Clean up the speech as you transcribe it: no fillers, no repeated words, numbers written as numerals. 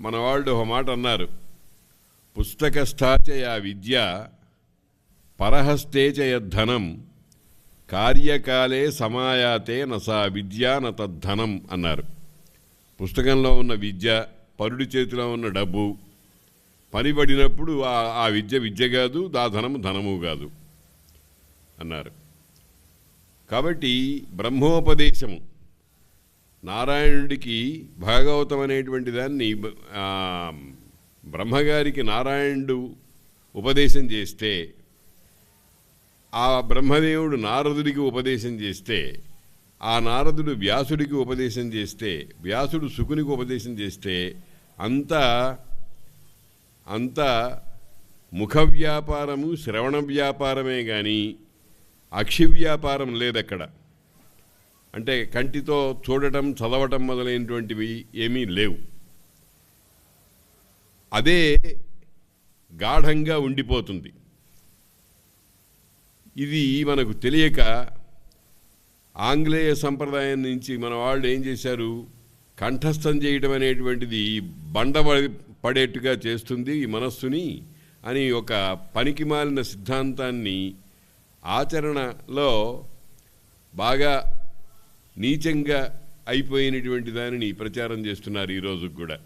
మన వాళ్ళు ఒక మాట అన్నారు, పుస్తకస్థాచయ విద్య పరహస్తే యద్ధనం కార్యకాలే సమాయాతే నసా విద్య న తద్ధనం అన్నారు. పుస్తకంలో ఉన్న విద్య, పరుడి చేతిలో ఉన్న డబ్బు, పనిపడినప్పుడు ఆ విద్య విద్య కాదు, ఆ ధనము ధనము కాదు అన్నారు. కాబట్టి బ్రహ్మోపదేశము, నారాయణుడికి భాగవతం అనేటువంటి దాన్ని బ్రహ్మగారికి నారాయణుడు ఉపదేశం చేస్తే, ఆ బ్రహ్మదేవుడు నారదుడికి ఉపదేశం చేస్తే, ఆ నారదుడు వ్యాసుడికి ఉపదేశం చేస్తే, వ్యాసుడు శుకునికి ఉపదేశం చేస్తే, అంతా ముఖ వ్యాపారము, శ్రవణ వ్యాపారమే కానీ అక్షి వ్యాపారం లేదక్కడ. అంటే కంటితో చూడటం, చదవటం మొదలైనటువంటివి ఏమీ లేవు. అదే గాఢంగా ఉండిపోతుంది. ఇది మనకు తెలియక ఆంగ్లేయ సంప్రదాయం నుంచి మన వాళ్ళు ఏం చేశారు, కంఠస్థం చేయటం అనేటువంటిది బండ పడేట్టుగా చేస్తుంది ఈ మనస్సుని అని ఒక పనికిమాలిన సిద్ధాంతాన్ని ఆచరణలో బాగా నీచంగా అయిపోయినటువంటి దానిని ప్రచారం చేస్తున్నారు ఈరోజు కూడా.